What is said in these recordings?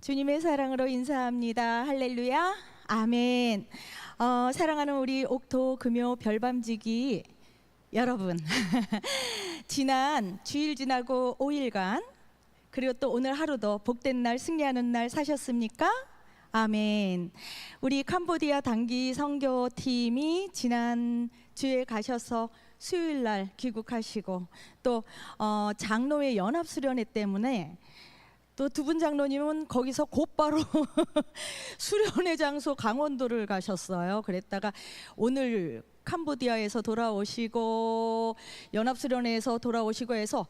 주님의 사랑으로 인사합니다. 할렐루야. 아멘. 사랑하는 우리 옥토 금요 별밤지기 여러분, 지난 주일 지나고 5일간 그리고 또 오늘 하루도 복된 날, 승리하는 날 사셨습니까? 아멘. 우리 캄보디아 단기 선교팀이 지난 주에 가셔서 수요일 날 귀국하시고 또 장로회 연합수련회 때문에 또 두 분 장로님은 거기서 곧바로 수련회 장소 강원도를 가셨어요. 그랬다가 오늘 캄보디아에서 돌아오시고 연합수련회에서 돌아오시고 해서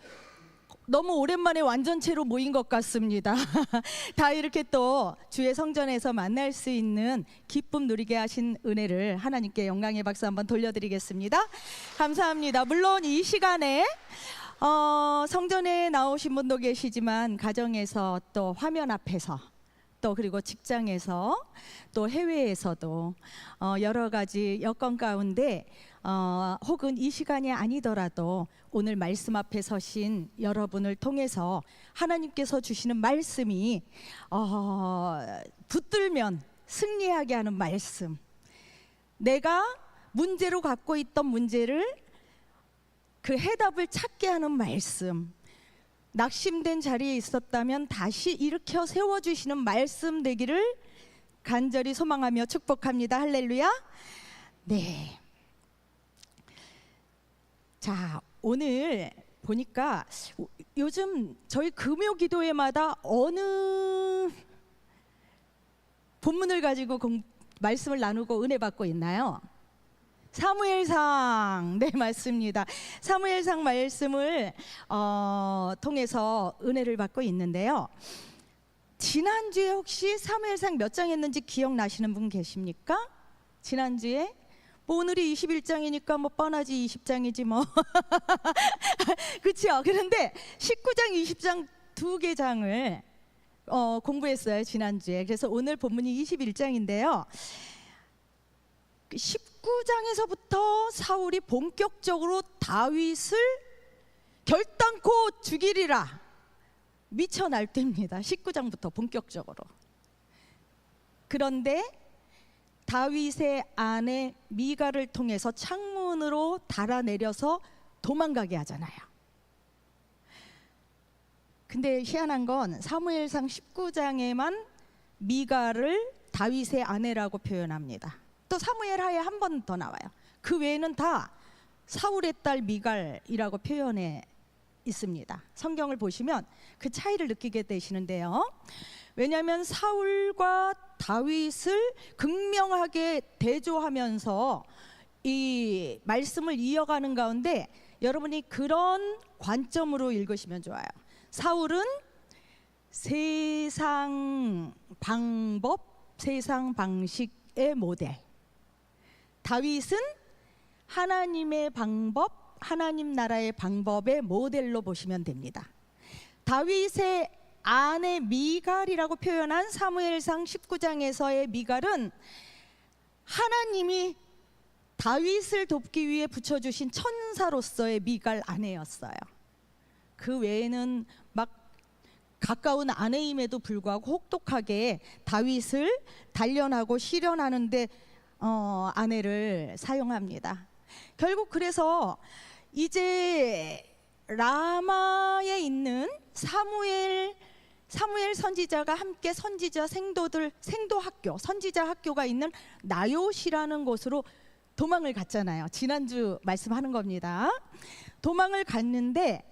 너무 오랜만에 완전체로 모인 것 같습니다. 다 이렇게 또 주의 성전에서 만날 수 있는 기쁨 누리게 하신 은혜를 하나님께 영광의 박수 한번 돌려드리겠습니다. 감사합니다. 물론 이 시간에 성전에 나오신 분도 계시지만 가정에서 또 화면 앞에서 또 그리고 직장에서 또 해외에서도 여러 가지 여건 가운데 혹은 이 시간이 아니더라도 오늘 말씀 앞에 서신 여러분을 통해서 하나님께서 주시는 말씀이 붙들면 승리하게 하는 말씀, 내가 문제로 갖고 있던 문제를 그 해답을 찾게 하는 말씀, 낙심된 자리에 있었다면 다시 일으켜 세워주시는 말씀 되기를 간절히 소망하며 축복합니다. 할렐루야. 네. 자, 오늘 보니까 요즘 저희 금요 기도회마다 어느 본문을 가지고 말씀을 나누고 은혜 받고 있나요? 사무엘상. 네, 맞습니다. 사무엘상 말씀을 통해서 은혜를 받고 있는데요. 지난주에 혹시 사무엘상 몇 장 했는지 기억나시는 분 계십니까? 지난주에? 뭐 오늘이 21장이니까 뭐 뻔하지 20장이지 뭐. 그렇죠? 그런데 19장, 20장 두 개 장을 공부했어요, 지난주에. 그래서 오늘 본문이 21장인데요. 19장에서부터 사울이 본격적으로 다윗을 결단코 죽이리라 미쳐 날뛰니다. 19장부터 본격적으로. 그런데 다윗의 아내 미갈을 통해서 창문으로 달아내려서 도망가게 하잖아요. 근데 희한한 건 사무엘상 19장에만 미갈을 다윗의 아내라고 표현합니다. 또 사무엘하에 한 번 더 나와요. 그 외에는 다 사울의 딸 미갈이라고 표현해 있습니다. 성경을 보시면 그 차이를 느끼게 되시는데요. 왜냐하면 사울과 다윗을 극명하게 대조하면서 이 말씀을 이어가는 가운데 여러분이 그런 관점으로 읽으시면 좋아요. 사울은 세상 방법, 세상 방식의 모델. 다윗은 하나님의 방법, 하나님 나라의 방법의 모델로 보시면 됩니다. 다윗의 아내 미갈이라고 표현한 사무엘상 19장에서의 미갈은 하나님이 다윗을 돕기 위해 붙여주신 천사로서의 미갈 아내였어요. 그 외에는 막 가까운 아내임에도 불구하고 혹독하게 다윗을 단련하고 실현하는데 아내를 사용합니다. 결국 그래서 이제 라마에 있는 사무엘 선지자가 함께 선지자 생도학교, 선지자 학교가 있는 나요시라는 곳으로 도망을 갔잖아요. 지난주 말씀하는 겁니다. 도망을 갔는데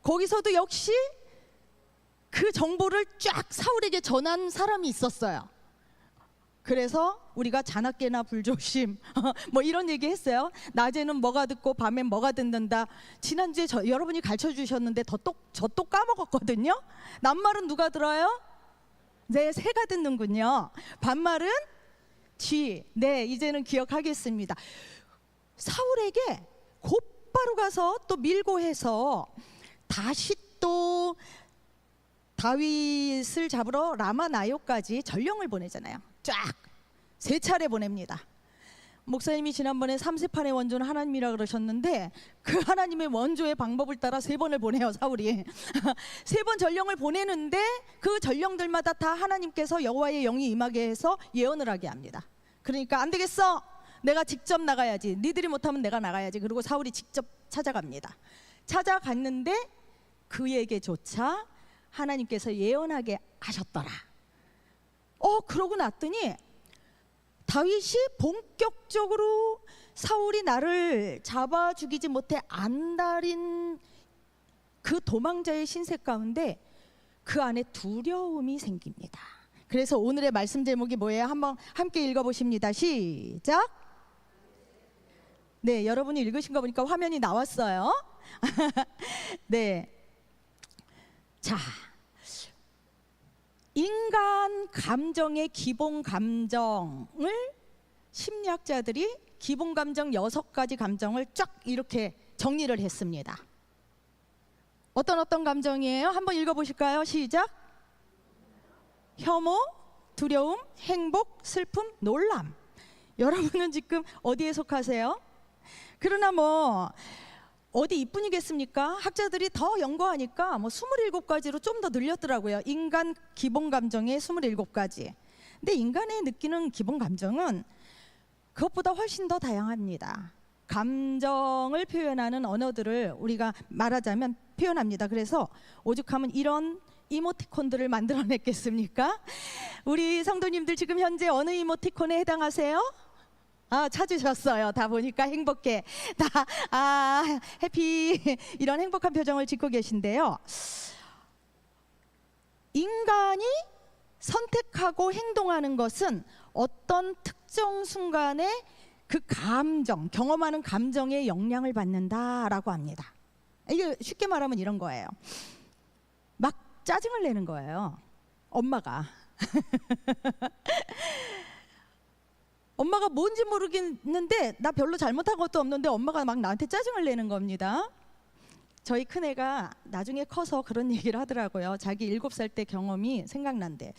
거기서도 역시 그 정보를 쫙 사울에게 전한 사람이 있었어요. 그래서 우리가 자나깨나 불조심 뭐 이런 얘기 했어요. 낮에는 뭐가 듣고 밤엔 뭐가 듣는다. 지난주에 여러분이 가르쳐 주셨는데 저 또 까먹었거든요. 낱말은 누가 들어요? 네, 새가 듣는군요. 반말은 쥐. 네, 이제는 기억하겠습니다. 사울에게 곧바로 가서 또 밀고 해서 다시 또 다윗을 잡으러 라마 나요까지 전령을 보내잖아요. 쫙 세 차례 보냅니다. 목사님이 지난번에 30판의 원조는 하나님이라 그러셨는데 그 하나님의 원조의 방법을 따라 3번을 보내요, 사울이. 3번 전령을 보내는데 그 전령들마다 다 하나님께서 여호와의 영이 임하게 해서 예언을 하게 합니다. 그러니까 안 되겠어, 내가 직접 나가야지, 니들이 못하면 내가 나가야지. 그리고 사울이 직접 찾아갑니다. 찾아갔는데 그에게조차 하나님께서 예언하게 하셨더라. 그러고 났더니 다윗이 본격적으로 사울이 나를 잡아 죽이지 못해 안달인 그 도망자의 신세 가운데 그 안에 두려움이 생깁니다. 그래서 오늘의 말씀 제목이 뭐예요? 한번 함께 읽어보십니다. 시작. 네, 여러분이 읽으신 거 보니까 화면이 나왔어요. 네. 자, 인간 감정의 기본 감정을 심리학자들이 기본 감정 6가지 감정을 쫙 이렇게 정리를 했습니다. 어떤 감정이에요? 한번 읽어보실까요? 시작. 혐오, 두려움, 행복, 슬픔, 놀람. 여러분은 지금 어디에 속하세요? 그러나 뭐 어디 이뿐이겠습니까? 학자들이 더 연구하니까 뭐 27가지로 좀 더 늘렸더라고요. 인간 기본 감정의 27가지. 근데 인간의 느끼는 기본 감정은 그것보다 훨씬 더 다양합니다. 감정을 표현하는 언어들을 우리가 말하자면 표현합니다. 그래서 오죽하면 이런 이모티콘들을 만들어냈겠습니까? 우리 성도님들 지금 현재 어느 이모티콘에 해당하세요? 찾으셨어요. 다 보니까 행복해. 해피, 이런 행복한 표정을 짓고 계신데요. 인간이 선택하고 행동하는 것은 어떤 특정 순간에 그 감정, 경험하는 감정의 영향을 받는다라고 합니다. 이게 쉽게 말하면 이런 거예요. 막 짜증을 내는 거예요, 엄마가. 엄마가 뭔지 모르겠는데 나 별로 잘못한 것도 없는데 엄마가 막 나한테 짜증을 내는 겁니다. 저희 큰애가 나중에 커서 그런 얘기를 하더라고요. 자기 7살 때 경험이 생각난대.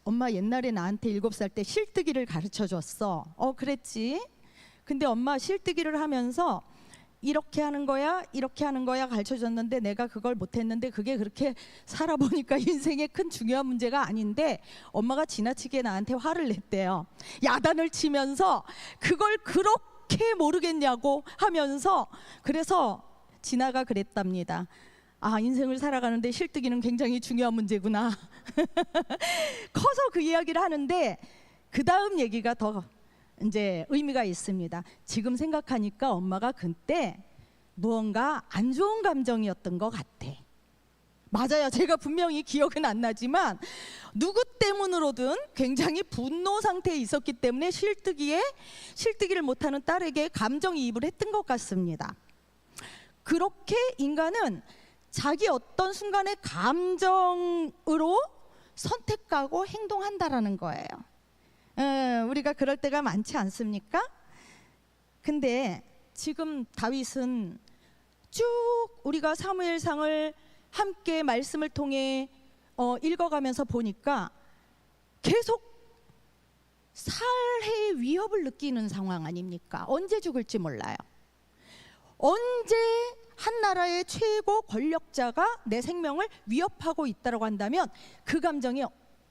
엄마 옛날에 나한테 7살 때 실뜨기를 가르쳐 줬어. 그랬지. 근데 엄마 실뜨기를 하면서 이렇게 하는 거야, 이렇게 하는 거야 가르쳐 줬는데 내가 그걸 못했는데 그게 그렇게 살아보니까 인생의 큰 중요한 문제가 아닌데 엄마가 지나치게 나한테 화를 냈대요. 야단을 치면서 그걸 그렇게 모르겠냐고 하면서. 그래서 진아가 그랬답니다. 인생을 살아가는데 실뜨기는 굉장히 중요한 문제구나. 커서 그 이야기를 하는데 그 다음 얘기가 더 이제 의미가 있습니다. 지금 생각하니까 엄마가 그때 무언가 안 좋은 감정이었던 것 같아. 맞아요. 제가 분명히 기억은 안 나지만 누구 때문으로든 굉장히 분노 상태에 있었기 때문에 실뜨기를 못하는 딸에게 감정이입을 했던 것 같습니다. 그렇게 인간은 자기 어떤 순간의 감정으로 선택하고 행동한다라는 거예요. 우리가 그럴 때가 많지 않습니까? 근데 지금 다윗은 쭉 우리가 사무엘상을 함께 말씀을 통해 읽어가면서 보니까 계속 살해의 위협을 느끼는 상황 아닙니까? 언제 죽을지 몰라요. 언제 한 나라의 최고 권력자가 내 생명을 위협하고 있다고 한다면 그 감정이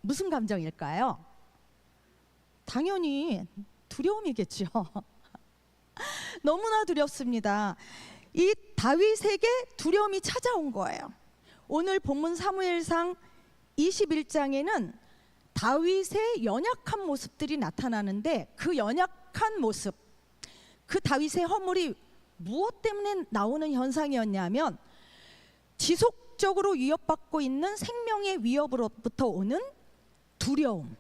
무슨 감정일까요? 당연히 두려움이겠죠. 너무나 두렵습니다. 이 다윗에게 두려움이 찾아온 거예요. 오늘 본문 사무엘상 21장에는 다윗의 연약한 모습들이 나타나는데 그 연약한 모습, 그 다윗의 허물이 무엇 때문에 나오는 현상이었냐면 지속적으로 위협받고 있는 생명의 위협으로부터 오는 두려움.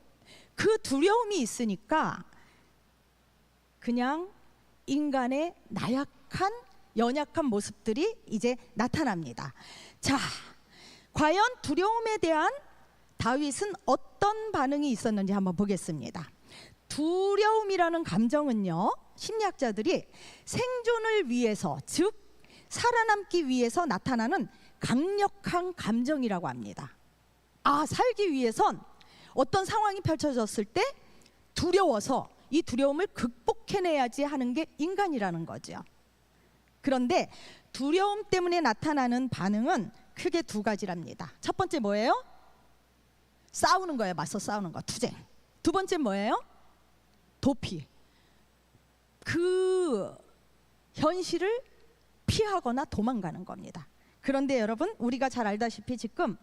그 두려움이 있으니까 그냥 인간의 나약한 연약한 모습들이 이제 나타납니다. 자, 과연 두려움에 대한 다윗은 어떤 반응이 있었는지 한번 보겠습니다. 두려움이라는 감정은요, 심리학자들이 생존을 위해서, 즉 살아남기 위해서 나타나는 강력한 감정이라고 합니다. 살기 위해선 어떤 상황이 펼쳐졌을 때 두려워서 이 두려움을 극복해내야지 하는 게 인간이라는 거죠. 그런데 두려움 때문에 나타나는 반응은 크게 두 가지랍니다. 첫 번째 뭐예요? 싸우는 거예요. 맞서 싸우는 거, 투쟁. 두 번째 뭐예요? 도피. 그 현실을 피하거나 도망가는 겁니다. 그런데 여러분, 우리가 잘 알다시피 지금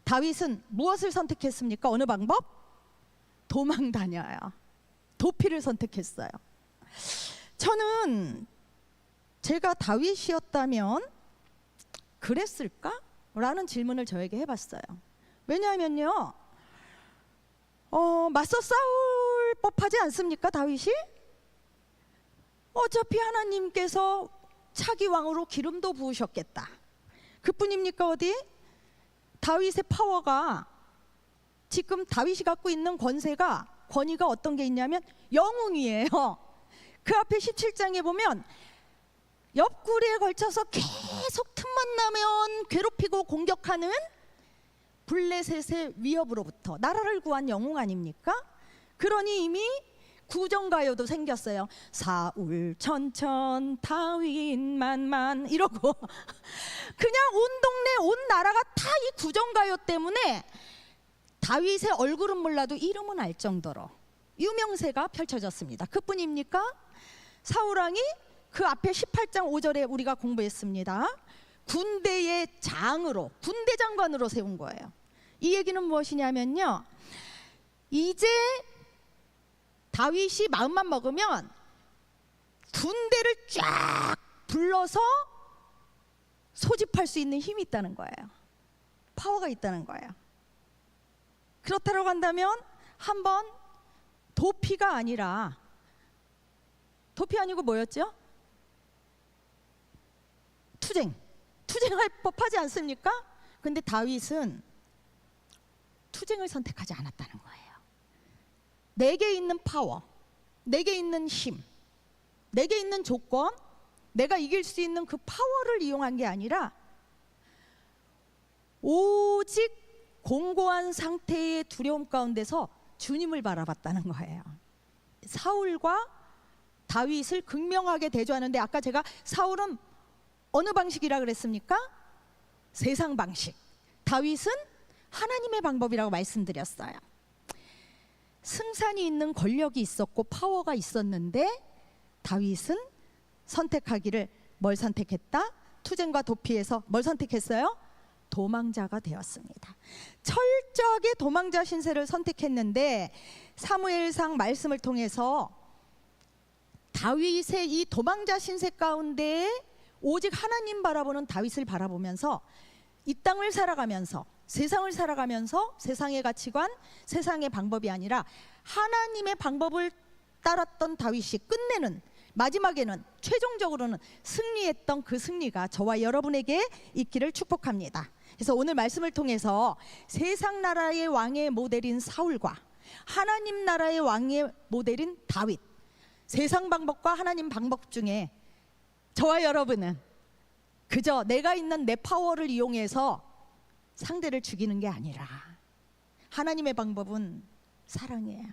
다윗은 무엇을 선택했습니까? 어느 방법? 도망 다녀요. 도피를 선택했어요. 저는 제가 다윗이었다면 그랬을까? 라는 질문을 저에게 해봤어요. 왜냐하면요, 맞서 싸울 법하지 않습니까? 다윗이? 어차피 하나님께서 차기 왕으로 기름도 부으셨겠다. 그뿐입니까? 어디? 다윗의 파워가, 지금 다윗이 갖고 있는 권위가 어떤 게 있냐면 영웅이에요. 그 앞에 17장에 보면 옆구리에 걸쳐서 계속 틈만 나면 괴롭히고 공격하는 블레셋의 위협으로부터 나라를 구한 영웅 아닙니까? 그러니 이미 구정가요도 생겼어요. 사울 천천 다윗 만만 이러고 그냥 온 동네 온 나라가 다 이 구정가요 때문에 다윗의 얼굴은 몰라도 이름은 알 정도로 유명세가 펼쳐졌습니다. 그뿐입니까? 사울왕이 그 앞에 18장 5절에 우리가 공부했습니다. 군대의 장으로, 군대 장관으로 세운 거예요. 이 얘기는 무엇이냐면요, 이제 다윗이 마음만 먹으면 군대를 쫙 불러서 소집할 수 있는 힘이 있다는 거예요. 파워가 있다는 거예요. 그렇다고 한다면 한번 도피가 아니라, 도피 아니고 뭐였죠? 투쟁할 법하지 않습니까? 근데 다윗은 투쟁을 선택하지 않았다는 거예요. 내게 있는 파워, 내게 있는 힘, 내게 있는 조건, 내가 이길 수 있는 그 파워를 이용한 게 아니라 오직 공고한 상태의 두려움 가운데서 주님을 바라봤다는 거예요. 사울과 다윗을 극명하게 대조하는데, 아까 제가 사울은 어느 방식이라 그랬습니까? 세상 방식. 다윗은 하나님의 방법이라고 말씀드렸어요. 승산이 있는 권력이 있었고 파워가 있었는데 다윗은 선택하기를 뭘 선택했다? 투쟁과 도피에서 뭘 선택했어요? 도망자가 되었습니다. 철저하게 도망자 신세를 선택했는데 사무엘상 말씀을 통해서 다윗의 이 도망자 신세 가운데 오직 하나님 바라보는 다윗을 바라보면서 이 땅을 살아가면서, 세상을 살아가면서 세상의 가치관, 세상의 방법이 아니라 하나님의 방법을 따랐던 다윗이 끝내는, 마지막에는 최종적으로는 승리했던 그 승리가 저와 여러분에게 있기를 축복합니다. 그래서 오늘 말씀을 통해서 세상 나라의 왕의 모델인 사울과 하나님 나라의 왕의 모델인 다윗, 세상 방법과 하나님 방법 중에 저와 여러분은 그저 내가 있는 내 파워를 이용해서 상대를 죽이는 게 아니라 하나님의 방법은 사랑이에요.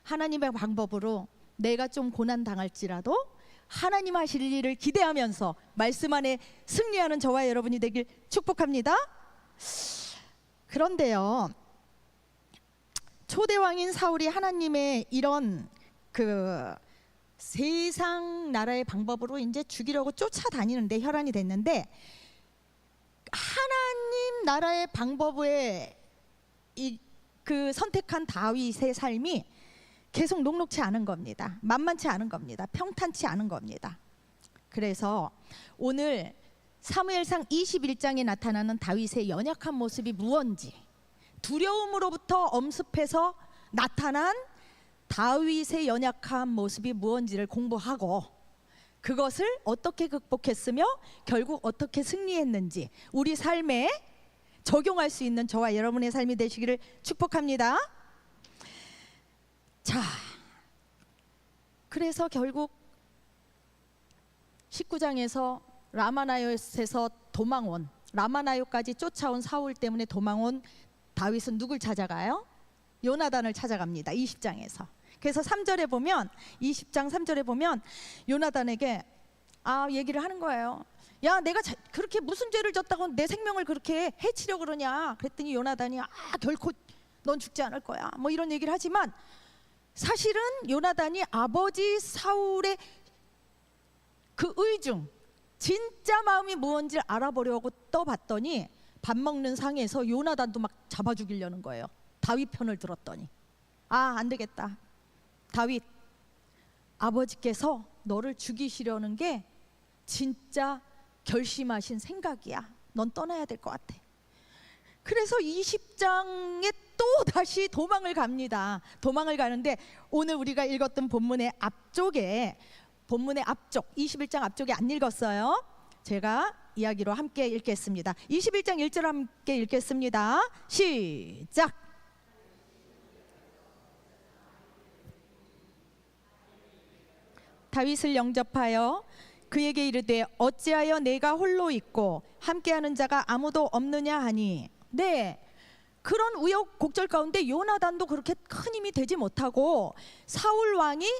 하나님의 방법으로 내가 좀 고난 당할지라도 하나님 하실 일을 기대하면서 말씀 안에 승리하는 저와 여러분이 되길 축복합니다. 그런데요, 초대왕인 사울이 하나님의 이런 그 세상 나라의 방법으로 이제 죽이려고 쫓아다니는데 혈안이 됐는데, 하나님 나라의 방법에 그 선택한 다윗의 삶이 계속 녹록치 않은 겁니다. 만만치 않은 겁니다. 평탄치 않은 겁니다. 그래서 오늘 사무엘상 21장에 나타나는 다윗의 연약한 모습이 무언지, 두려움으로부터 엄습해서 나타난 다윗의 연약한 모습이 무언지를 공부하고 그것을 어떻게 극복했으며 결국 어떻게 승리했는지 우리 삶에 적용할 수 있는 저와 여러분의 삶이 되시기를 축복합니다. 자, 그래서 결국 19장에서 라마나요에서 도망온, 라마나요까지 쫓아온 사울 때문에 도망온 다윗은 누굴 찾아가요? 요나단을 찾아갑니다. 20장에서. 그래서 3절에 보면 20장 3절에 보면 요나단에게 얘기를 하는 거예요. 야, 내가 그렇게 무슨 죄를 졌다고 내 생명을 그렇게 해치려 그러냐. 그랬더니 요나단이 결코 넌 죽지 않을 거야, 뭐 이런 얘기를 하지만 사실은 요나단이 아버지 사울의 그 의중, 진짜 마음이 무언지 알아보려고 떠봤더니 밥 먹는 상에서 요나단도 막 잡아 죽이려는 거예요. 다윗 편을 들었더니 안 되겠다. 다윗, 아버지께서 너를 죽이시려는 게 진짜 결심하신 생각이야. 넌 떠나야 될 것 같아. 그래서 20장에 또 다시 도망을 갑니다. 도망을 가는데 오늘 우리가 읽었던 본문의 앞쪽에, 본문의 앞쪽 21장 앞쪽에 안 읽었어요. 제가 이야기로 함께 읽겠습니다. 21장 1절 함께 읽겠습니다. 시작. 다윗을 영접하여 그에게 이르되 어찌하여 내가 홀로 있고 함께하는 자가 아무도 없느냐 하니. 네, 그런 우여곡절 가운데 요나단도 그렇게 큰 힘이 되지 못하고 사울 왕이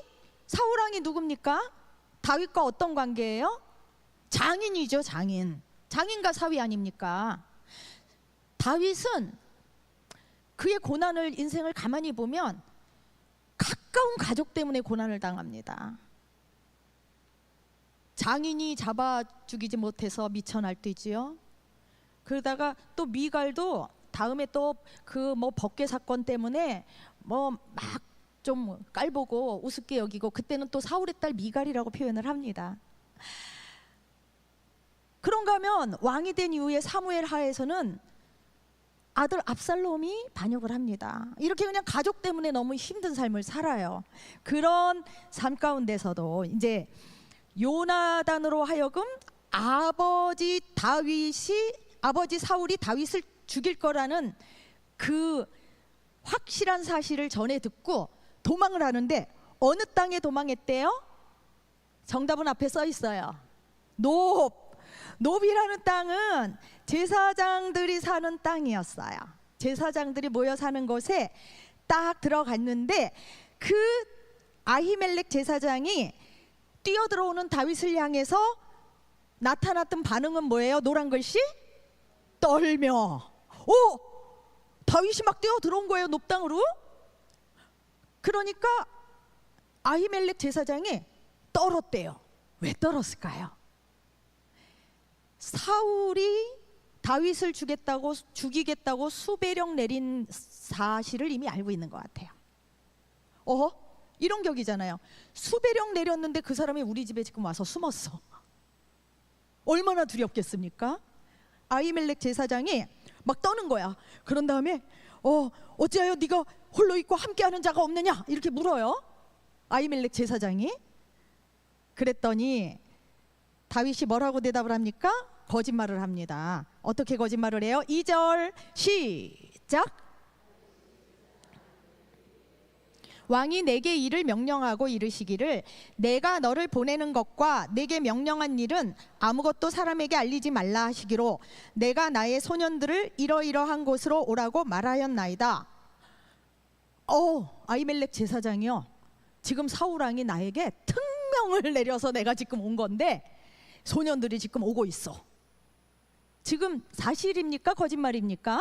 누굽니까? 다윗과 어떤 관계예요? 장인이죠. 장인과 사위 아닙니까? 다윗은 그의 고난을, 인생을 가만히 보면 가까운 가족 때문에 고난을 당합니다. 장인이 잡아 죽이지 못해서 미쳐 날뛰지요. 그러다가 또 미갈도 다음에 또 그 뭐 법궤 사건 때문에 뭐 막 좀 깔보고 우습게 여기고, 그때는 또 사울의 딸 미갈이라고 표현을 합니다. 그런가 하면 왕이 된 이후에 사무엘 하에서는 아들 압살롬이 반역을 합니다. 이렇게 그냥 가족 때문에 너무 힘든 삶을 살아요. 그런 삶 가운데서도 이제 요나단으로 하여금 아버지 사울이 다윗을 죽일 거라는 그 확실한 사실을 전해 듣고 도망을 하는데 어느 땅에 도망했대요? 정답은 앞에 써 있어요. 놉이라는 땅은 제사장들이 사는 땅이었어요. 제사장들이 모여 사는 곳에 딱 들어갔는데 그 아히멜렉 제사장이 뛰어들어오는 다윗을 향해서 나타났던 반응은 뭐예요? 노란 글씨? 떨며. 다윗이 막 뛰어들어온 거예요, 놉 땅으로. 그러니까 아히멜렉 제사장이 떨었대요. 왜 떨었을까요? 사울이 다윗을 죽이겠다고 수배령 내린 사실을 이미 알고 있는 것 같아요. 이런 격이잖아요. 수배령 내렸는데 그 사람이 우리 집에 지금 와서 숨었어. 얼마나 두렵겠습니까? 아히멜렉 제사장이 막 떠는 거야. 그런 다음에 어찌하여 네가 홀로 있고 함께하는 자가 없느냐 이렇게 물어요, 아히멜렉 제사장이. 그랬더니 다윗이 뭐라고 대답을 합니까? 거짓말을 합니다. 어떻게 거짓말을 해요? 2절 시작. 왕이 내게 이를 명령하고 이르시기를 내가 너를 보내는 것과 내게 명령한 일은 아무것도 사람에게 알리지 말라 하시기로 내가 나의 소년들을 이러이러한 곳으로 오라고 말하였나이다. 아히멜렉 제사장이요, 지금 사울 왕이 나에게 특명을 내려서 내가 지금 온 건데 소년들이 지금 오고 있어. 지금 사실입니까? 거짓말입니까?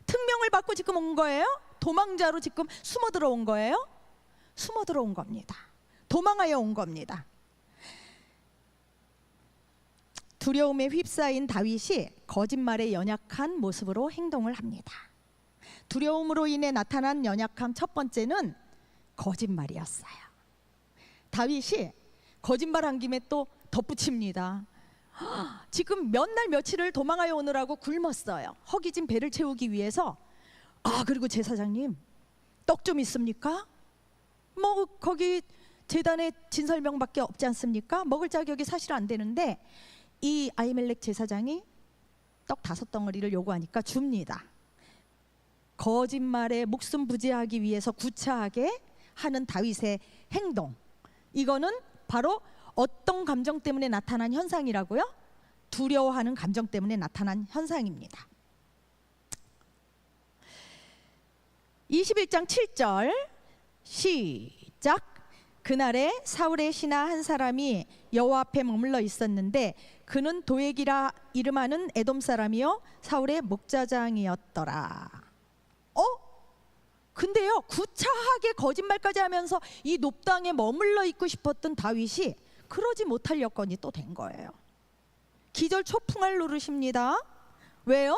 특명을 받고 지금 온 거예요? 도망자로 지금 숨어 들어온 거예요? 숨어 들어온 겁니다. 도망하여 온 겁니다. 두려움에 휩싸인 다윗이 거짓말에 연약한 모습으로 행동을 합니다. 두려움으로 인해 나타난 연약함 첫 번째는 거짓말이었어요. 다윗이 거짓말한 김에 또 덧붙입니다. 지금 몇 날 며칠을 도망하여 오느라고 굶었어요. 허기진 배를 채우기 위해서. 그리고 제사장님, 떡 좀 있습니까? 뭐 거기 제단에 진설명밖에 없지 않습니까? 먹을 자격이 사실 안 되는데 이 아히멜렉 제사장이 떡 5덩어리를 요구하니까 줍니다. 거짓말에 목숨 부지하기 위해서 구차하게 하는 다윗의 행동, 이거는 바로 어떤 감정 때문에 나타난 현상이라고요? 두려워하는 감정 때문에 나타난 현상입니다. 21장 7절 시작. 그날에 사울의 신하 한 사람이 여호와 앞에 머물러 있었는데 그는 도액이라 이름하는 에돔 사람이요 사울의 목자장이었더라. 근데요, 구차하게 거짓말까지 하면서 이 높당에 머물러 있고 싶었던 다윗이 그러지 못할 여건이 또 된 거예요. 기절 초풍할 노릇입니다. 왜요?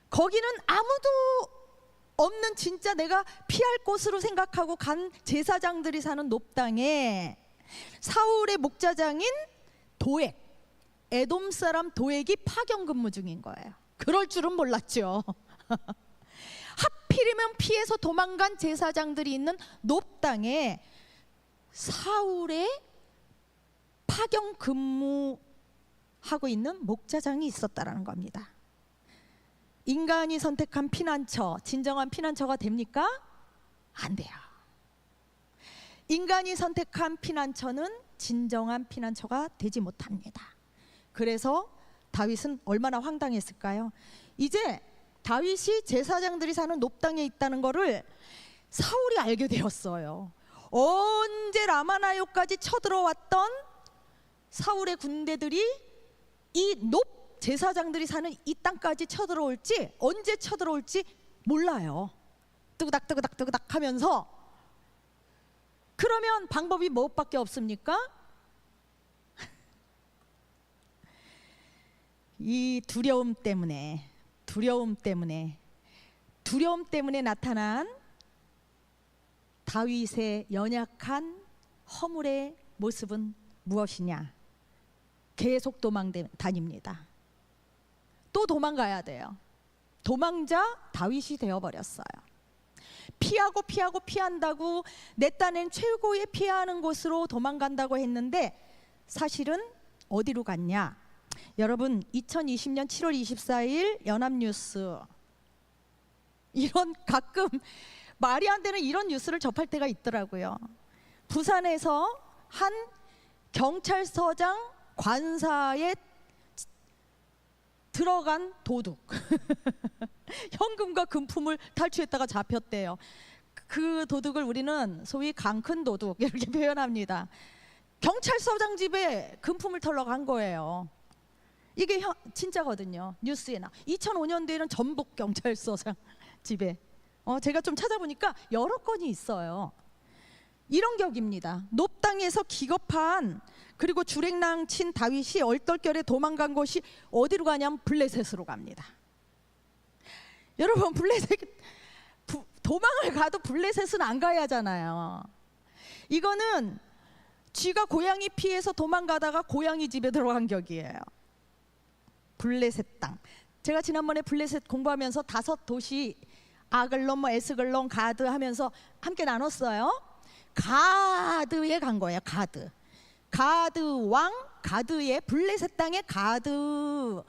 거기는 아무도 없는, 진짜 내가 피할 곳으로 생각하고 간 제사장들이 사는 높당에 사울의 목자장인 도액, 에돔 사람 도액이 파견 근무 중인 거예요. 그럴 줄은 몰랐죠. 하필이면 피해서 도망간 제사장들이 있는 높당에 사울의 파견 근무하고 있는 목자장이 있었다라는 겁니다. 인간이 선택한 피난처, 진정한 피난처가 됩니까? 안 돼요. 인간이 선택한 피난처는 진정한 피난처가 되지 못합니다. 그래서 다윗은 얼마나 황당했을까요? 이제 다윗이 제사장들이 사는 높당에 있다는 것을 사울이 알게 되었어요. 언제 라마나요까지 쳐들어왔던 사울의 군대들이 이 제사장들이 사는 이 땅까지 쳐들어올지, 언제 쳐들어올지 몰라요. 뜨그닥 하면서. 그러면 방법이 무엇밖에 없습니까? 이 두려움 때문에 나타난 다윗의 연약한 허물의 모습은 무엇이냐? 계속 다닙니다. 또 도망가야 돼요. 도망자 다윗이 되어버렸어요. 피한다고 내 딴엔 최고의 피하는 곳으로 도망간다고 했는데 사실은 어디로 갔냐? 여러분, 2020년 7월 24일 연합뉴스, 이런 가끔 말이 안 되는 이런 뉴스를 접할 때가 있더라고요. 부산에서 한 경찰서장 관사에 들어간 도둑 현금과 금품을 탈취했다가 잡혔대요. 그 도둑을 우리는 소위 강큰 도둑 이렇게 표현합니다. 경찰서장 집에 금품을 털러 간 거예요. 이게 진짜거든요. 뉴스에 2005년도에는 전북 경찰서장 집에 제가 좀 찾아보니까 여러 건이 있어요. 이런 격입니다. 높당에서 기겁한, 그리고 주랭랑 친 다윗이 얼떨결에 도망간 곳이 어디로 가냐면 블레셋으로 갑니다. 여러분, 도망을 가도 블레셋은 안 가야 하잖아요. 이거는 쥐가 고양이 피해서 도망가다가 고양이 집에 들어간 격이에요. 블레셋 땅. 제가 지난번에 블레셋 공부하면서 5도시 아글론, 에스글론, 가드 하면서 함께 나눴어요. 가드에 간 거예요. 가드 왕, 가드의 블레셋 땅의 가드,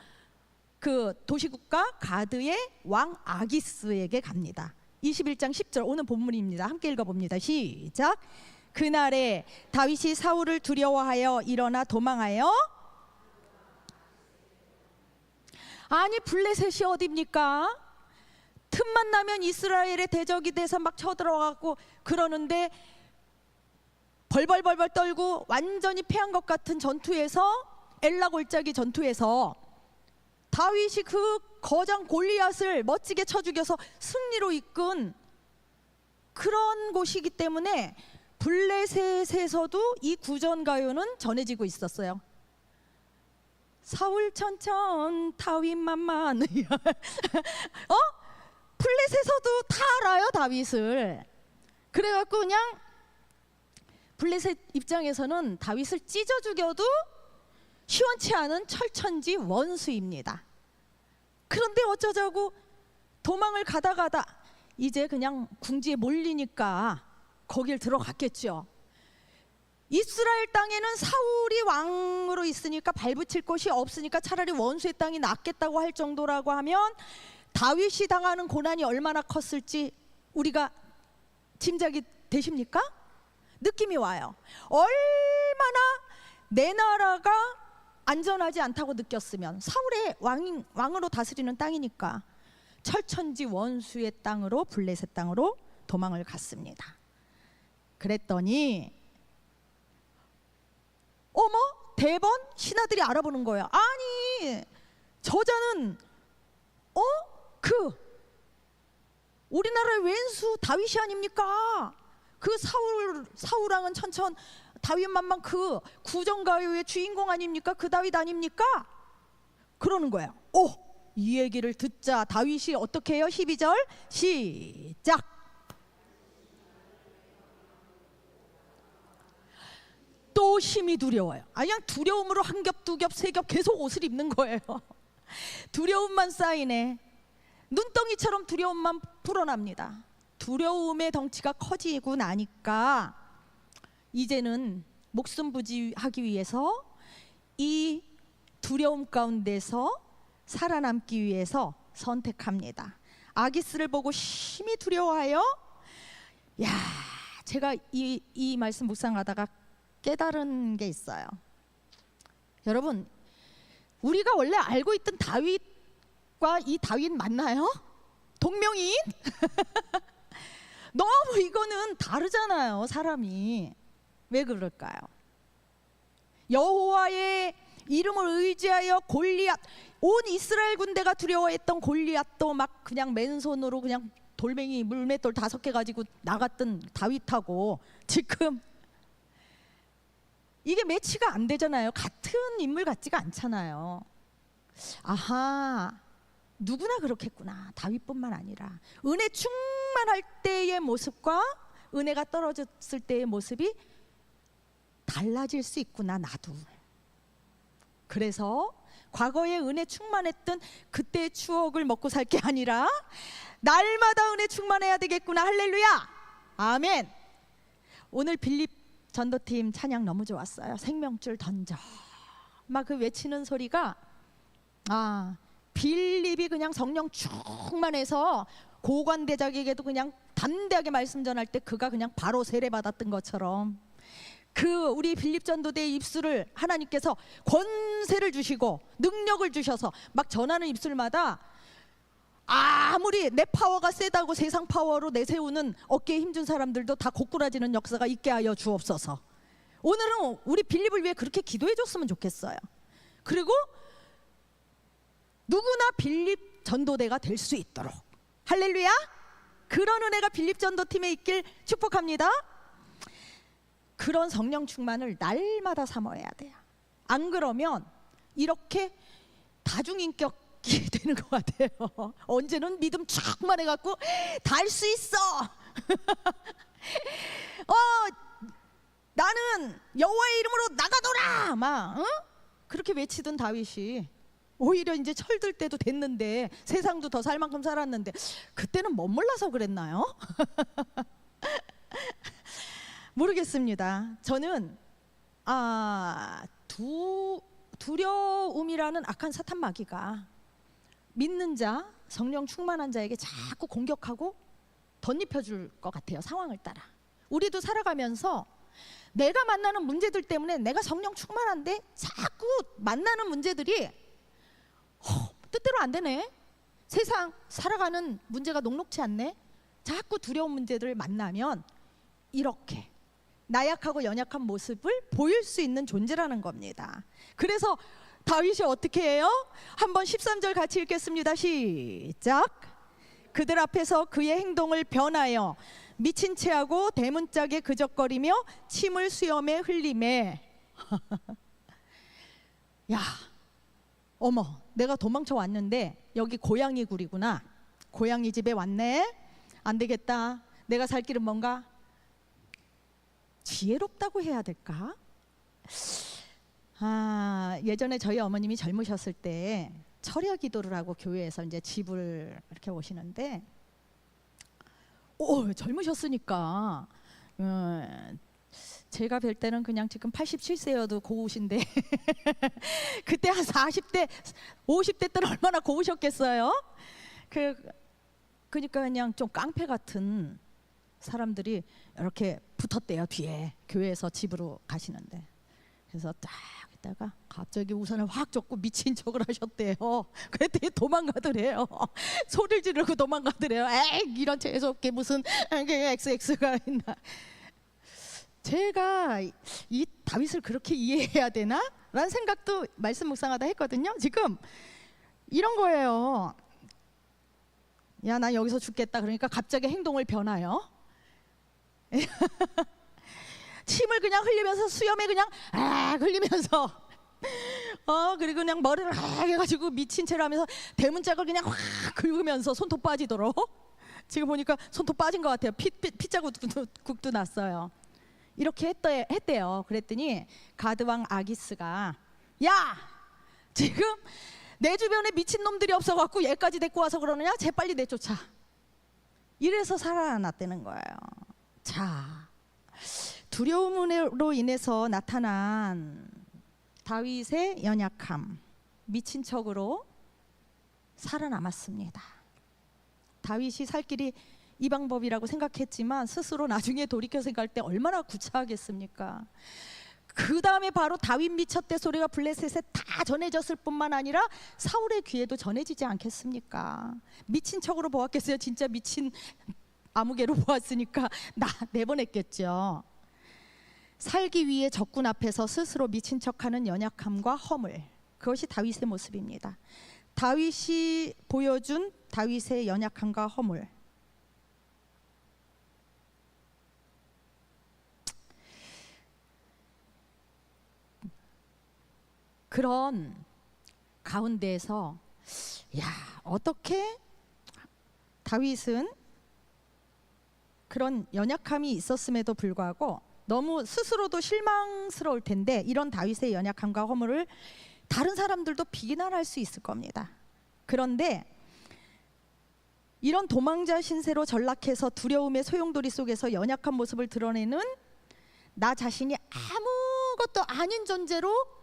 그 도시국가 가드의 왕 아기스에게 갑니다. 21장 10절, 오늘 본문입니다. 함께 읽어봅니다. 시작. 그날에 다윗이 사울을 두려워하여 일어나 도망하여, 아니 블레셋이 어딥니까? 틈만 나면 이스라엘의 대적이 돼서 막 쳐들어가고 그러는데 벌벌 떨고 완전히 패한 것 같은 전투에서, 엘라 골짜기 전투에서 다윗이 그 거장 골리앗을 멋지게 쳐 죽여서 승리로 이끈 그런 곳이기 때문에 블레셋에서도 이 구전가요는 전해지고 있었어요. 사울 천천 다윗 만만 블레셋에서도 다 알아요, 다윗을. 그래갖고 그냥 블레셋 입장에서는 다윗을 찢어 죽여도 시원치 않은 철천지 원수입니다. 그런데 어쩌자고 도망을 가다 이제 그냥 궁지에 몰리니까 거길 들어갔겠죠. 이스라엘 땅에는 사울이 왕으로 있으니까 발붙일 곳이 없으니까 차라리 원수의 땅이 낫겠다고 할 정도라고 하면 다윗이 당하는 고난이 얼마나 컸을지 우리가 짐작이 되십니까? 느낌이 와요. 얼마나 내 나라가 안전하지 않다고 느꼈으면. 사울의 왕으로 다스리는 땅이니까 철천지 원수의 땅으로, 블레셋 땅으로 도망을 갔습니다. 그랬더니 어머, 대번 신하들이 알아보는 거예요. 아니, 저자는 그 우리나라의 왼수 다윗이 아닙니까? 그 사울왕은 천천 다윗만만 그 구정가요의 주인공 아닙니까? 그 다윗 아닙니까? 그러는 거예요. 이 얘기를 듣자 다윗이 어떻게 해요? 12절 시작. 또 심히 두려워요. 그냥 두려움으로 한 겹, 두 겹, 세 겹 계속 옷을 입는 거예요. 두려움만 쌓이네. 눈덩이처럼 두려움만 불어납니다. 두려움의 덩치가 커지고 나니까 이제는 목숨 부지하기 위해서 이 두려움 가운데서 살아남기 위해서 선택합니다. 아기스를 보고 심히 두려워하여, 제가 이 말씀 묵상하다가 깨달은 게 있어요. 여러분, 우리가 원래 알고 있던 다윗과 이 다윗 맞나요? 동명이인? 너무 이거는 다르잖아요, 사람이. 왜 그럴까요? 여호와의 이름을 의지하여 골리앗, 온 이스라엘 군대가 두려워했던 골리앗도 막 그냥 맨손으로 그냥 돌멩이 물맷돌 5개 가지고 나갔던 다윗하고 지금 이게 매치가 안 되잖아요. 같은 인물 같지가 않잖아요. 아하, 누구나 그렇겠구나. 다윗뿐만 아니라 은혜 충만할 때의 모습과 은혜가 떨어졌을 때의 모습이 달라질 수 있구나, 나도. 그래서 과거에 은혜 충만했던 그때의 추억을 먹고 살 게 아니라 날마다 은혜 충만해야 되겠구나. 할렐루야, 아멘. 오늘 빌립 전도팀 찬양 너무 좋았어요. 생명줄 던져 막 그 외치는 소리가, 빌립이 그냥 성령 충만해서 고관대장에게도 그냥 담대하게 말씀 전할 때 그가 그냥 바로 세례받았던 것처럼 그 우리 빌립 전도대의 입술을 하나님께서 권세를 주시고 능력을 주셔서 막 전하는 입술마다 아무리 내 파워가 세다고 세상 파워로 내세우는 어깨에 힘준 사람들도 다 고꾸라지는 역사가 있게 하여 주옵소서. 오늘은 우리 빌립을 위해 그렇게 기도해 줬으면 좋겠어요. 그리고 누구나 빌립 전도대가 될 수 있도록, 할렐루야, 그런 은혜가 빌립 전도팀에 있길 축복합니다. 그런 성령 충만을 날마다 삼아야 돼요. 안 그러면 이렇게 다중인격이 되는 것 같아요. 언제는 믿음 충만해갖고 다 할 수 있어. 나는 여호와의 이름으로 나가노라 막 그렇게 외치던 다윗이 오히려 이제 철들 때도 됐는데 세상도 더 살 만큼 살았는데 그때는 못 몰라서 그랬나요? 모르겠습니다. 저는 두려움이라는 악한 사탄 마귀가 믿는 자, 성령 충만한 자에게 자꾸 공격하고 덧입혀줄 것 같아요. 상황을 따라. 우리도 살아가면서 내가 만나는 문제들 때문에 내가 성령 충만한데 자꾸 만나는 문제들이 뜻대로 안 되네. 세상 살아가는 문제가 녹록치 않네. 자꾸 두려운 문제들을 만나면 이렇게 나약하고 연약한 모습을 보일 수 있는 존재라는 겁니다. 그래서 다윗이 어떻게 해요? 한번 13절 같이 읽겠습니다. 시작. 그들 앞에서 그의 행동을 변하여 미친 체하고 대문짝에 그적거리며 침을 수염에 흘리매. 야, 어머, 내가 도망쳐 왔는데 여기 고양이 굴이구나. 고양이 집에 왔네. 안 되겠다. 내가 살 길은 뭔가? 지혜롭다고 해야 될까? 예전에 저희 어머님이 젊으셨을 때 철야 기도를 하고 교회에서 이제 집을 이렇게 오시는데, 젊으셨으니까 제가 뵐 때는 그냥 지금 87세여도 고우신데 그때 한 40대, 50대 때는 얼마나 고우셨겠어요? 그러니까 그냥 좀 깡패 같은 사람들이 이렇게 붙었대요. 뒤에 교회에서 집으로 가시는데. 그래서 딱 있다가 갑자기 우산을 확 줬고 미친 척을 하셨대요. 그랬더니 도망가더래요. 소리를 지르고 도망가더래요. 에이, 이런 재수없게 무슨 XX가 있나. 제가 이 다윗을 그렇게 이해해야 되나? 라는 생각도 말씀 묵상하다 했거든요. 지금 이런 거예요. 야, 난 여기서 죽겠다. 그러니까 갑자기 행동을 변화요. 침을 그냥 흘리면서 수염에 그냥 흘리면서 그리고 그냥 머리를 해가지고 미친 채로 하면서 대문짝을 그냥 확 긁으면서 손톱 빠지도록. 지금 보니까 손톱 빠진 것 같아요. 피자국도 났어요. 이렇게 했대요. 그랬더니 가드왕 아기스가, 야, 지금 내 주변에 미친 놈들이 없어갖고 얘까지 데리고 와서 그러느냐? 재빨리 내쫓아. 이래서 살아났다는 거예요. 자, 두려움으로 인해서 나타난 다윗의 연약함, 미친 척으로 살아남았습니다. 다윗이 살 길이 이 방법이라고 생각했지만 스스로 나중에 돌이켜 생각할 때 얼마나 구차하겠습니까? 그 다음에 바로 다윗 미쳤대 소리가 블레셋에 다 전해졌을 뿐만 아니라 사울의 귀에도 전해지지 않겠습니까? 미친 척으로 보았겠어요? 진짜 미친 아무개로 보았으니까 내보냈겠죠. 살기 위해 적군 앞에서 스스로 미친 척하는 연약함과 허물, 그것이 다윗의 모습입니다. 다윗이 보여준 다윗의 연약함과 허물, 그런 가운데에서 어떻게 다윗은 그런 연약함이 있었음에도 불구하고 너무 스스로도 실망스러울 텐데 이런 다윗의 연약함과 허물을 다른 사람들도 비난할 수 있을 겁니다. 그런데 이런 도망자 신세로 전락해서 두려움의 소용돌이 속에서 연약한 모습을 드러내는 나 자신이 아무것도 아닌 존재로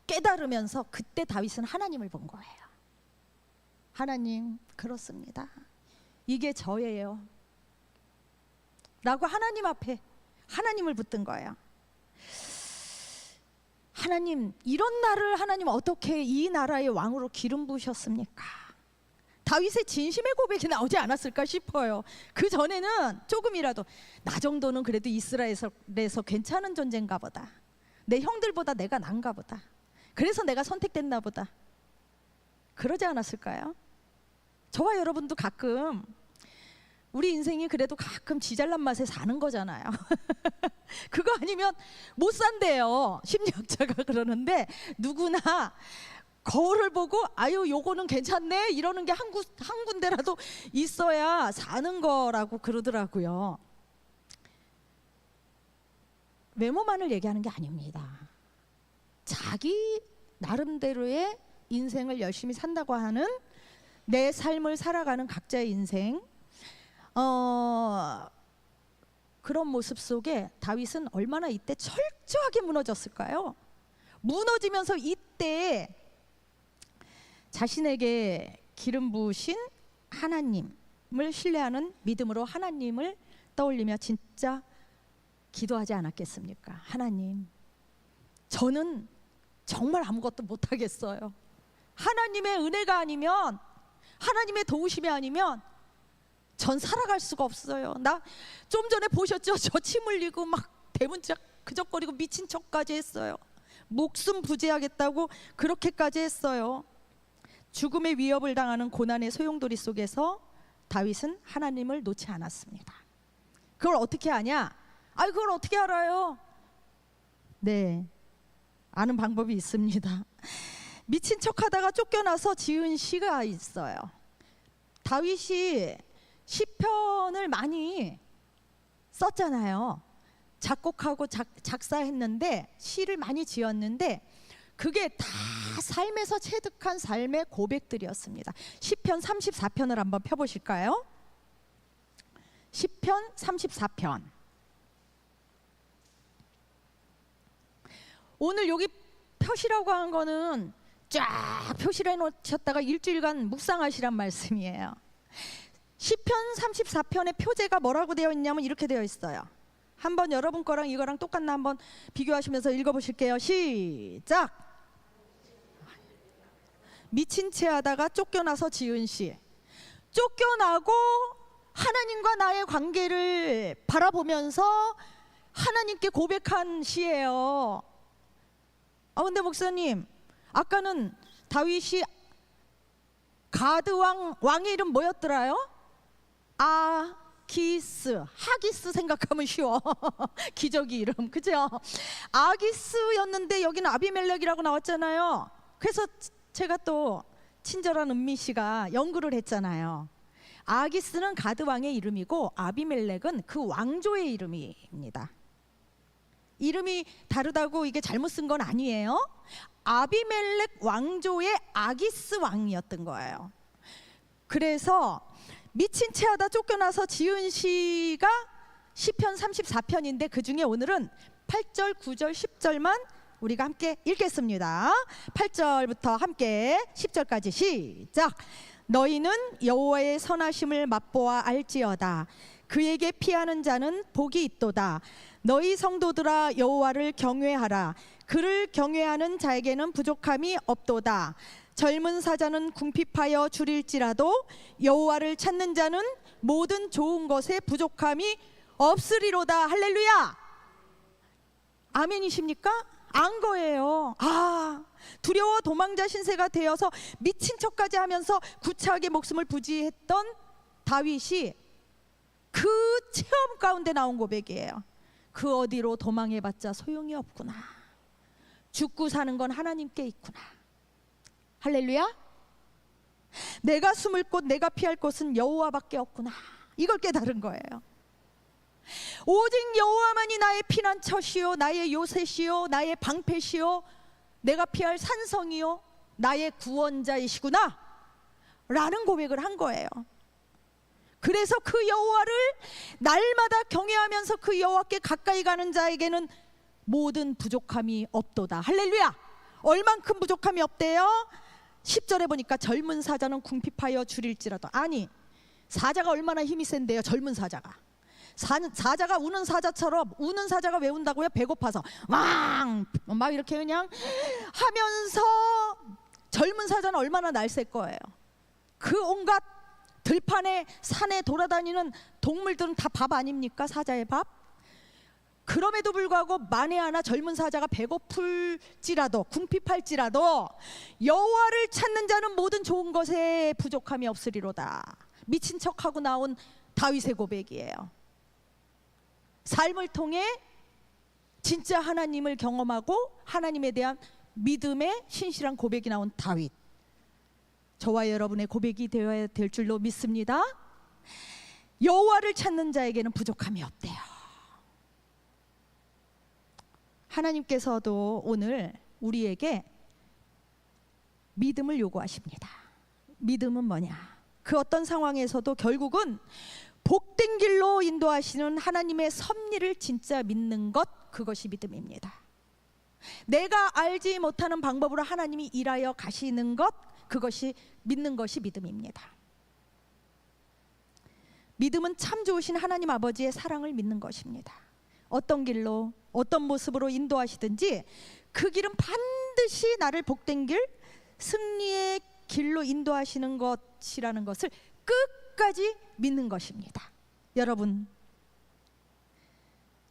깨달으면서 그때 다윗은 하나님을 본 거예요. 하나님, 그렇습니다. 이게 저예요. 라고 하나님 앞에 하나님을 붙든 거예요. 하나님, 이런 나를 하나님 어떻게 이 나라의 왕으로 기름 부으셨습니까? 다윗의 진심의 고백이 나오지 않았을까 싶어요. 그 전에는 조금이라도 나 정도는 그래도 이스라엘에서 괜찮은 존재인가 보다. 내 형들보다 내가 난가 보다. 그래서 내가 선택됐나 보다. 그러지 않았을까요? 저와 여러분도 가끔 우리 인생이 그래도 가끔 지잘난 맛에 사는 거잖아요. 그거 아니면 못 산대요. 심리학자가 그러는데 누구나 거울을 보고 아유 요거는 괜찮네 이러는 게 한 군데라도 있어야 사는 거라고 그러더라고요. 외모만을 얘기하는 게 아닙니다. 자기 나름대로의 인생을 열심히 산다고 하는 내 삶을 살아가는 각자의 인생, 그런 모습 속에 다윗은 얼마나 이때 철저하게 무너졌을까요? 무너지면서 이때 자신에게 기름 부으신 하나님을 신뢰하는 믿음으로 하나님을 떠올리며 진짜 기도하지 않았겠습니까? 하나님, 저는 정말 아무것도 못하겠어요. 하나님의 은혜가 아니면, 하나님의 도우심이 아니면 전 살아갈 수가 없어요. 나 좀 전에 보셨죠? 저 침 흘리고 막 대문짝 그적거리고 미친 척까지 했어요. 목숨 부지하겠다고 그렇게까지 했어요. 죽음의 위협을 당하는 고난의 소용돌이 속에서 다윗은 하나님을 놓지 않았습니다. 그걸 어떻게 아냐? 그걸 어떻게 알아요? 네, 아는 방법이 있습니다. 미친 척하다가 쫓겨나서 지은 시가 있어요. 다윗이 시편을 많이 썼잖아요. 작곡하고 작사했는데 시를 많이 지었는데 그게 다 삶에서 체득한 삶의 고백들이었습니다. 시편 34편을 한번 펴보실까요? 시편 34편. 오늘 여기 표시라고 한 거는 쫙 표시를 해놓으셨다가 일주일간 묵상하시란 말씀이에요. 시편 34편의 표제가 뭐라고 되어 있냐면 이렇게 되어 있어요. 한번 여러분 거랑 이거랑 똑같나 한번 비교하시면서 읽어보실게요. 시작. 미친 채 하다가 쫓겨나서 지은 시. 쫓겨나고 하나님과 나의 관계를 바라보면서 하나님께 고백한 시예요. 근데 목사님, 아까는 다윗이 가드 왕의 이름 뭐였더라요? 아기스. 하기스 생각하면 쉬워. 기저귀 이름, 그죠? 아기스였는데 여기는 아비멜렉이라고 나왔잖아요. 그래서 제가 또 친절한 은미 씨가 연구를 했잖아요. 아기스는 가드 왕의 이름이고 아비멜렉은 그 왕조의 이름입니다. 이름이 다르다고 이게 잘못 쓴 건 아니에요. 아비멜렉 왕조의 아기스 왕이었던 거예요. 그래서 미친 채 하다 쫓겨나서 지은 시가 시편 34편인데 그 중에 오늘은 8절, 9절, 10절만 우리가 함께 읽겠습니다. 8절부터 함께 10절까지 시작. 너희는 여호와의 선하심을 맛보아 알지어다. 그에게 피하는 자는 복이 있도다. 너희 성도들아 여호와를 경외하라. 그를 경외하는 자에게는 부족함이 없도다. 젊은 사자는 궁핍하여 줄일지라도 여호와를 찾는 자는 모든 좋은 것에 부족함이 없으리로다. 할렐루야. 아멘이십니까? 안 거예요. 두려워 도망자 신세가 되어서 미친 척까지 하면서 구차하게 목숨을 부지했던 다윗이 그 체험 가운데 나온 고백이에요. 그 어디로 도망해봤자 소용이 없구나. 죽고 사는 건 하나님께 있구나. 할렐루야. 내가 숨을 곳, 내가 피할 곳은 여호와밖에 없구나. 이걸 깨달은 거예요. 오직 여호와만이 나의 피난처시요, 나의 요새시요, 나의 방패시요, 내가 피할 산성이요, 나의 구원자이시구나 라는 고백을 한 거예요. 그래서 그 여호와를 날마다 경외하면서 그 여호와께 가까이 가는 자에게는 모든 부족함이 없도다. 할렐루야. 얼만큼 부족함이 없대요? 10절에 보니까 젊은 사자는 궁핍하여 줄일지라도. 아니, 사자가 얼마나 힘이 센데요. 젊은 사자가. 사자가 우는 사자처럼, 우는 사자가 왜 운다고요? 배고파서 막 이렇게 그냥 하면서. 젊은 사자는 얼마나 날쌘 거예요. 그 온갖 들판에 산에 돌아다니는 동물들은 다 밥 아닙니까? 사자의 밥. 그럼에도 불구하고 만에 하나 젊은 사자가 배고플지라도 궁핍할지라도 여호와를 찾는 자는 모든 좋은 것에 부족함이 없으리로다. 미친 척하고 나온 다윗의 고백이에요. 삶을 통해 진짜 하나님을 경험하고 하나님에 대한 믿음의 신실한 고백이 나온 다윗. 저와 여러분의 고백이 되어야 될 줄로 믿습니다. 여호와를 찾는 자에게는 부족함이 없대요. 하나님께서도 오늘 우리에게 믿음을 요구하십니다. 믿음은 뭐냐? 그 어떤 상황에서도 결국은 복된 길로 인도하시는 하나님의 섭리를 진짜 믿는 것, 그것이 믿음입니다. 내가 알지 못하는 방법으로 하나님이 일하여 가시는 것, 그것이 믿는 것이 믿음입니다. 믿음은 참 좋으신 하나님 아버지의 사랑을 믿는 것입니다. 어떤 길로, 어떤 모습으로 인도하시든지 그 길은 반드시 나를 복된 길, 승리의 길로 인도하시는 것이라는 것을 끝까지 믿는 것입니다. 여러분,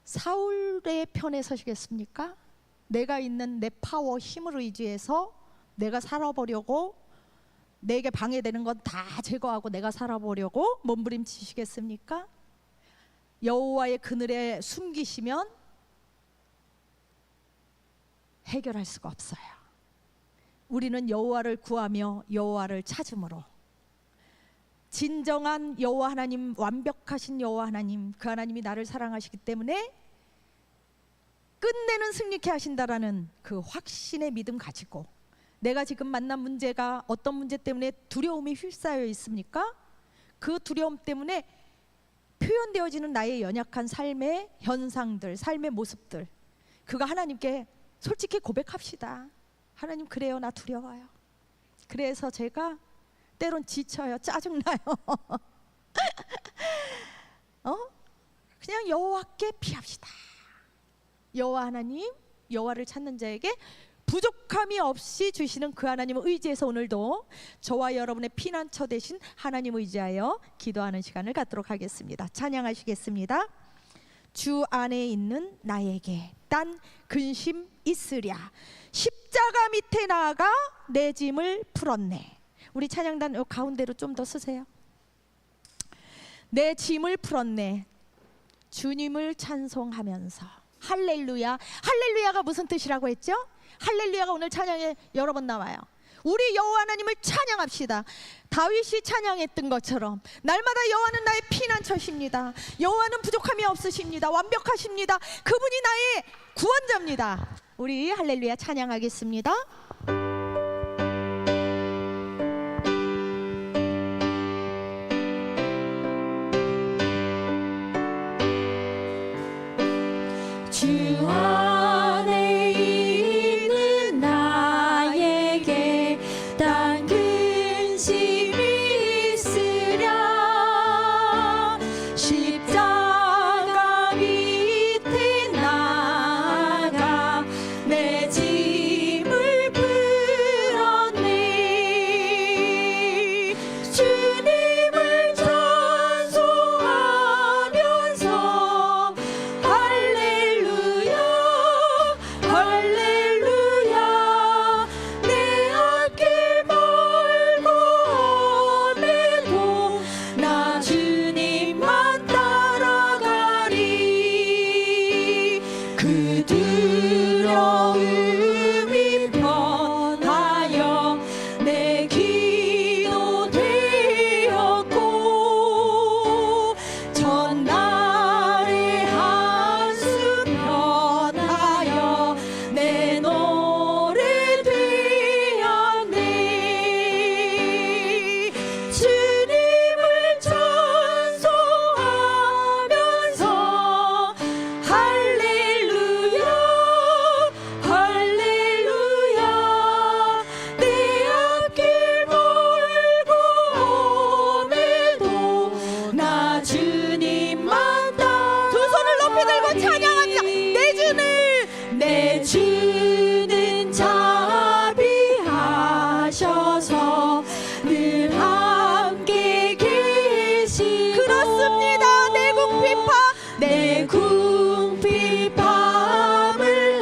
사울의 편에 서시겠습니까? 내가 있는 내 파워, 힘을 의지해서 내가 살아보려고, 내게 방해되는 건 다 제거하고 내가 살아보려고 몸부림치시겠습니까? 여호와의 그늘에 숨기시면 해결할 수가 없어요. 우리는 여호와를 구하며 여호와를 찾음으로 진정한 여호와 하나님, 완벽하신 여호와 하나님, 그 하나님이 나를 사랑하시기 때문에 끝내는 승리케 하신다라는 그 확신의 믿음 가지고, 내가 지금 만난 문제가 어떤 문제 때문에 두려움이 휩싸여 있습니까? 그 두려움 때문에 표현되어지는 나의 연약한 삶의 현상들, 삶의 모습들, 그거 하나님께 솔직히 고백합시다. 하나님, 그래요, 나 두려워요. 그래서 제가 때론 지쳐요, 짜증나요. 그냥 여호와께 피합시다. 여호와 하나님, 여호와를 찾는 자에게 부족함이 없이 주시는 그 하나님을 의지해서 오늘도 저와 여러분의 피난처 되신 하나님 의지하여 기도하는 시간을 갖도록 하겠습니다. 찬양하시겠습니다. 주 안에 있는 나에게 딴 근심 있으랴. 십자가 밑에 나아가 내 짐을 풀었네. 우리 찬양단 요 가운데로 좀 더 쓰세요. 내 짐을 풀었네. 주님을 찬송하면서 할렐루야. 할렐루야가 무슨 뜻이라고 했죠? 할렐루야가 오늘 찬양에 여러 번 나와요. 우리 여호와 하나님을 찬양합시다. 다윗이 찬양했던 것처럼 날마다 여호와는 나의 피난처십니다. 여호와는 부족함이 없으십니다. 완벽하십니다. 그분이 나의 구원자입니다. 우리 할렐루야 찬양하겠습니다. 주 안에 있는 나에게 딴 근심이 있으랴. 십자가 밑에 나아가 내 짐을 풀었네. 주님을 찬송하면서 할렐루야 내 앞길 멀고 험해도 나 주님만 따라가리. 그 두려움이 변하여 내 기도 되었고 전날의 한숨 변하여 내 노래 되었네. 주님을 찬송하면서 할렐루야 내 앞길 멀고 험해도 나 주님만 따라. 두 손을 높이 들고 찬양합니다. 내 주는 자비하셔서 늘 함께 계시고. 그렇습니다. 내 궁핍함을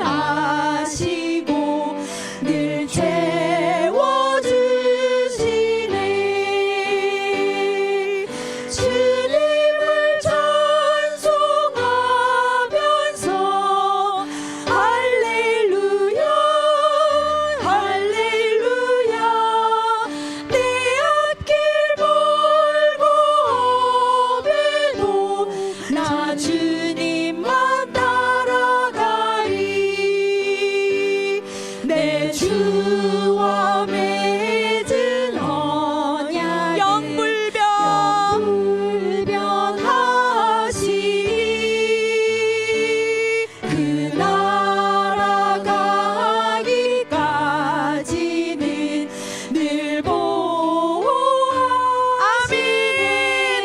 아시고 늘 채워주시네. 주님을 찬송하면서 할렐루야 내 앞길 멀고 험해도 나 주님만 따라가리. 내 주와 맺은 언약을 영불변하시니 그 나라 가기까지는 늘 보호하시네.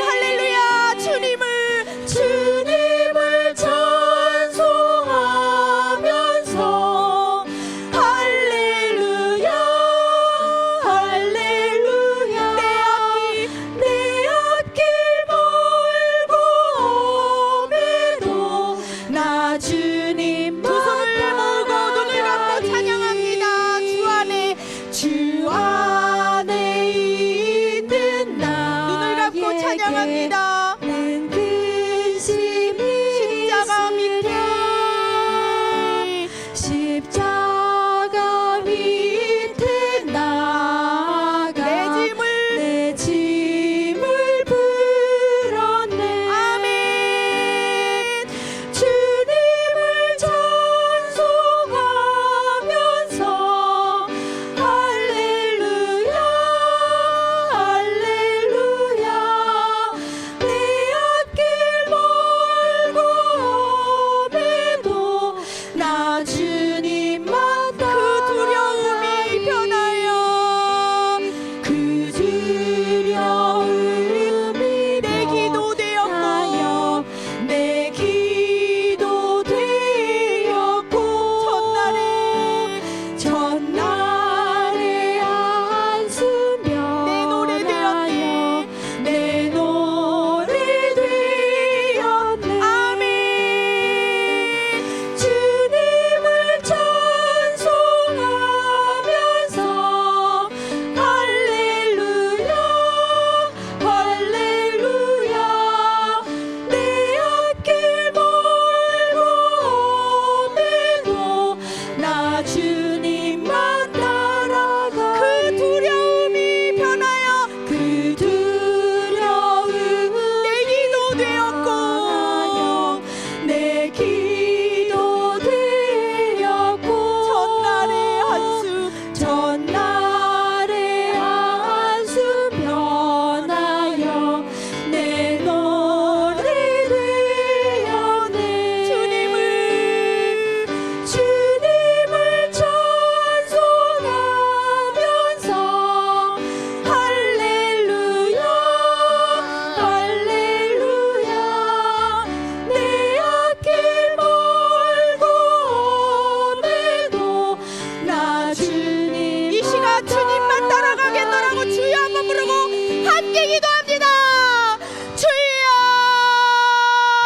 할렐루야. 주님을 찬송하면서 할렐루야 내 앞길 멀고 험해도 나 주님만 두 손을 모으고 눈을 감고 찬양합니다. 주 안에 있는 나에게 눈을 감고 찬양합니다.